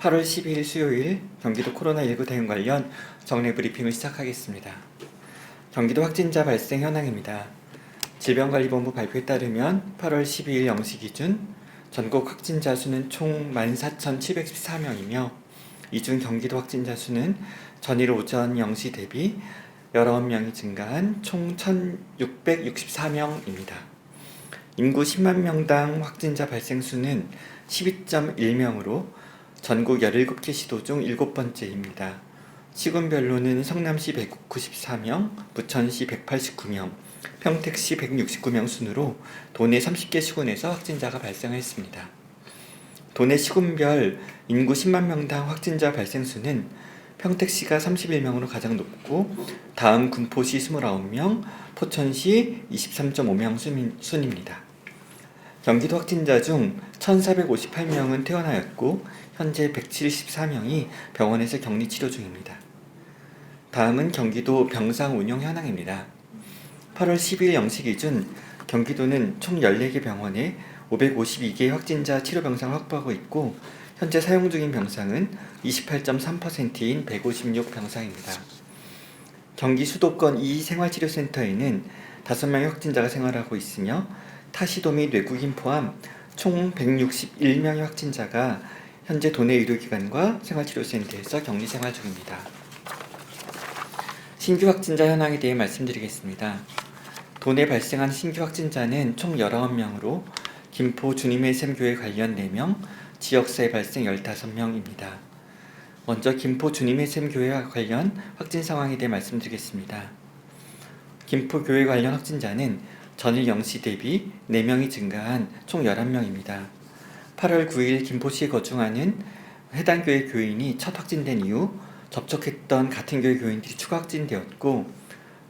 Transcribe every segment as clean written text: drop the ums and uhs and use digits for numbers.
8월 12일 수요일 경기도 코로나19 대응 관련 정례 브리핑을 시작하겠습니다. 경기도 확진자 발생 현황입니다. 질병관리본부 발표에 따르면 8월 12일 0시 기준 전국 확진자 수는 총 14,714명이며 이 중 경기도 확진자 수는 전일 오전 0시 대비 19명이 증가한 총 1,664명입니다. 인구 10만 명당 확진자 발생 수는 12.1명으로 전국 17개 시도 중 7번째입니다. 시군별로는 성남시 194명, 부천시 189명, 평택시 169명 순으로 도내 30개 시군에서 확진자가 발생했습니다. 도내 시군별 인구 10만 명당 확진자 발생 수는 평택시가 31명으로 가장 높고 다음 군포시 29명, 포천시 23.5명 순입니다. 경기도 확진자 중 1,458명은 퇴원하였고 현재 174명이 병원에서 격리 치료 중입니다. 다음은 경기도 병상 운영 현황입니다. 8월 10일 0시 기준 경기도는 총 14개 병원에 552개의 확진자 치료 병상을 확보하고 있고 현재 사용 중인 병상은 28.3%인 156병상입니다. 경기 수도권 2생활치료센터에는 5명의 확진자가 생활하고 있으며 타시도 및 외국인 포함 총 161명의 확진자가 현재 도내 의료기관과 생활치료센터에서 격리 생활 중입니다. 신규 확진자 현황에 대해 말씀드리겠습니다. 도내 발생한 신규 확진자는 총 19명으로 김포 주님의 샘교회 관련 4명, 지역사회 발생 15명입니다. 먼저 김포 주님의 샘교회와 관련 확진 상황에 대해 말씀드리겠습니다. 김포 교회 관련 확진자는 전일 0시 대비 4명이 증가한 총 11명입니다. 8월 9일 김포시에 거주하는 해당 교회 교인이 첫 확진된 이후 접촉했던 같은 교회 교인들이 추가 확진되었고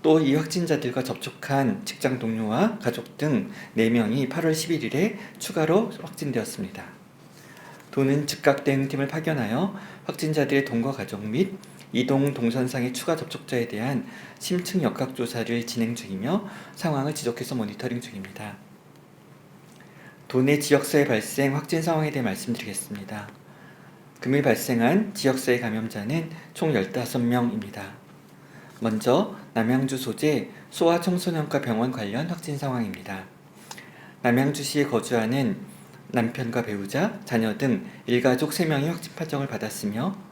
또 이 확진자들과 접촉한 직장 동료와 가족 등 4명이 8월 11일에 추가로 확진되었습니다. 도는 즉각 대응팀을 파견하여 확진자들의 동거 가족 및 이동 동선상의 추가 접촉자에 대한 심층 역학조사를 진행 중이며 상황을 지속해서 모니터링 중입니다. 도내 지역사회 발생 확진 상황에 대해 말씀드리겠습니다. 금일 발생한 지역사회 감염자는 총 15명입니다. 먼저 남양주 소재 소아청소년과 병원 관련 확진 상황입니다. 남양주시에 거주하는 남편과 배우자, 자녀 등 일가족 3명이 확진 판정을 받았으며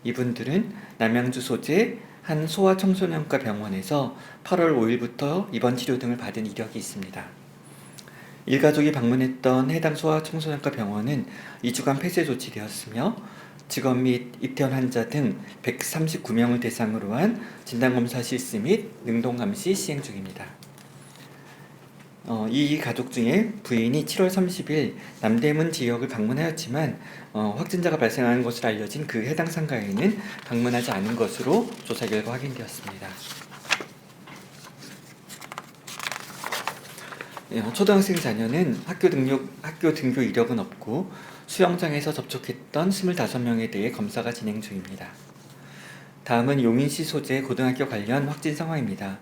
이분들은 남양주 소재 한 소아청소년과 병원에서 8월 5일부터 입원 치료 등을 받은 이력이 있습니다. 일가족이 방문했던 해당 소아청소년과 병원은 2주간 폐쇄 조치되었으며 직원 및 입퇴원 환자 등 139명을 대상으로 한 진단검사 실시 및 능동감시 시행 중입니다. 이 가족 중에 부인이 7월 30일 남대문 지역을 방문하였지만 확진자가 발생한 것으로 알려진 그 해당 상가에는 방문하지 않은 것으로 조사 결과 확인되었습니다. 초등학생 자녀는 학교 등교 이력은 없고 수영장에서 접촉했던 25명에 대해 검사가 진행 중입니다. 다음은 용인시 소재 고등학교 관련 확진 상황입니다.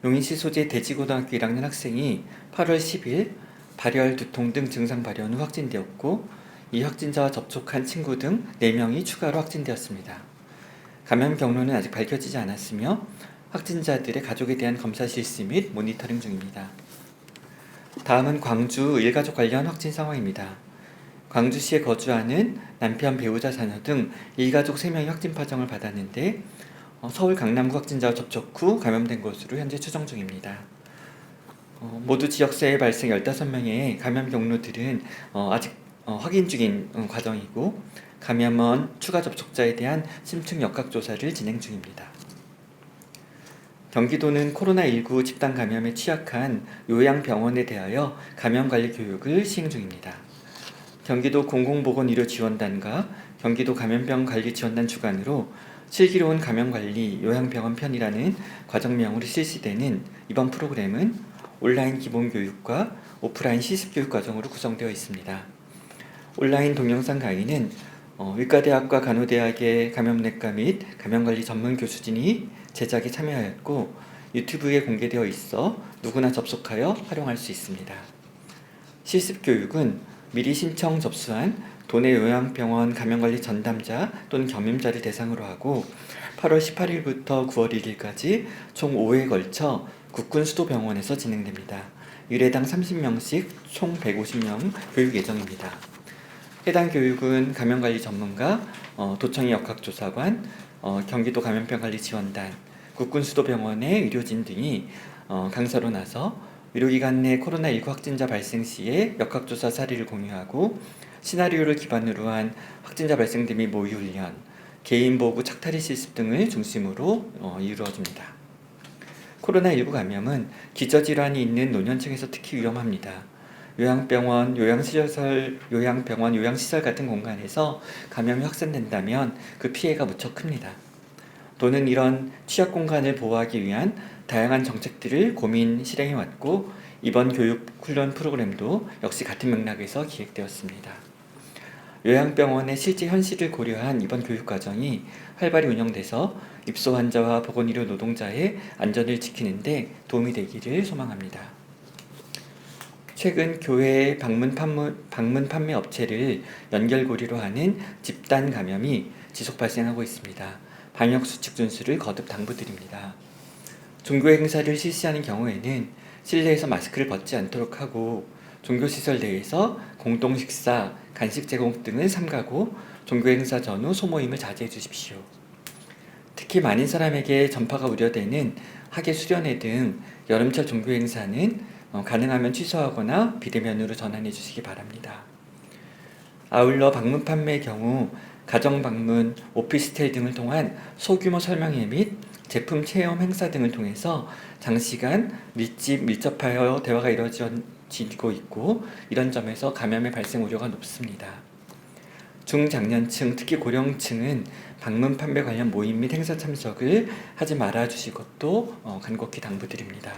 용인시 소재 대지고등학교 1학년 학생이 8월 10일 발열, 두통 등 증상 발현 후 확진되었고 이 확진자와 접촉한 친구 등 4명이 추가로 확진되었습니다. 감염 경로는 아직 밝혀지지 않았으며 확진자들의 가족에 대한 검사 실시 및 모니터링 중입니다. 다음은 광주 일가족 관련 확진 상황입니다. 광주시에 거주하는 남편, 배우자, 자녀 등 일가족 3명이 확진 판정을 받았는데 서울 강남구 확진자와 접촉 후 감염된 것으로 현재 추정 중입니다. 모두 지역사회 발생 15명의 감염 경로들은 아직 확인 중인 과정이고 감염원 추가 접촉자에 대한 심층 역학조사를 진행 중입니다. 경기도는 코로나19 집단 감염에 취약한 요양병원에 대하여 감염관리 교육을 시행 중입니다. 경기도 공공보건의료지원단과 경기도 감염병관리지원단 주관으로 슬기로운 감염관리 요양병원 편이라는 과정명으로 실시되는 이번 프로그램은 온라인 기본교육과 오프라인 실습교육 과정으로 구성되어 있습니다. 온라인 동영상 강의는 의과대학과 간호대학의 감염내과 및 감염관리 전문 교수진이 제작에 참여하였고 유튜브에 공개되어 있어 누구나 접속하여 활용할 수 있습니다. 실습교육은 미리 신청 접수한 도내 요양병원 감염관리 전담자 또는 겸임자를 대상으로 하고 8월 18일부터 9월 1일까지 총 5회에 걸쳐 국군수도병원에서 진행됩니다. 1회당 30명씩 총 150명 교육 예정입니다. 해당 교육은 감염관리 전문가, 도청이 역학조사관, 경기도 감염병관리지원단, 국군수도병원의 의료진 등이 강사로 나서 의료기관 내 코로나19 확진자 발생 시의 역학조사 사례를 공유하고 시나리오를 기반으로 한 확진자 발생 대비 모의훈련, 개인보호구 착탈의 실습 등을 중심으로 이루어집니다. 코로나19 감염은 기저질환이 있는 노년층에서 특히 위험합니다. 요양병원, 요양시설 같은 공간에서 감염이 확산된다면 그 피해가 무척 큽니다. 도는 이런 취약 공간을 보호하기 위한 다양한 정책들을 고민 실행해왔고 이번 교육 훈련 프로그램도 역시 같은 맥락에서 기획되었습니다. 요양병원의 실제 현실을 고려한 이번 교육 과정이 활발히 운영돼서 입소 환자와 보건의료 노동자의 안전을 지키는 데 도움이 되기를 소망합니다. 최근 교회 방문 판매 업체를 연결고리로 하는 집단 감염이 지속 발생하고 있습니다. 방역수칙 준수를 거듭 당부드립니다. 종교 행사를 실시하는 경우에는 실내에서 마스크를 벗지 않도록 하고 종교시설 내에서 공동 식사, 간식 제공 등을 삼가고 종교 행사 전후 소모임을 자제해 주십시오. 특히 많은 사람에게 전파가 우려되는 학예 수련회 등 여름철 종교 행사는 가능하면 취소하거나 비대면으로 전환해 주시기 바랍니다. 아울러 방문 판매의 경우 가정 방문, 오피스텔 등을 통한 소규모 설명회 및 제품 체험 행사 등을 통해서 장시간 밀접하여 대화가 이루어지고 있고 이런 점에서 감염의 발생 우려가 높습니다. 중장년층, 특히 고령층은 방문 판매 관련 모임 및 행사 참석을 하지 말아 주실 것도 간곡히 당부드립니다.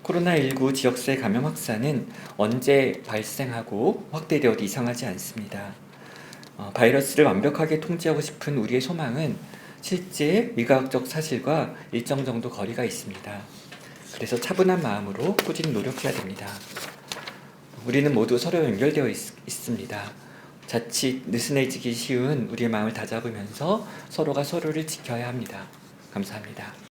코로나19 지역사회 감염 확산은 언제 발생하고 확대되어도 이상하지 않습니다. 바이러스를 완벽하게 통제하고 싶은 우리의 소망은 실제 의학적 사실과 일정 정도 거리가 있습니다. 그래서 차분한 마음으로 꾸준히 노력해야 됩니다. 우리는 모두 서로 연결되어 있습니다. 자칫 느슨해지기 쉬운 우리의 마음을 다잡으면서 서로가 서로를 지켜야 합니다. 감사합니다.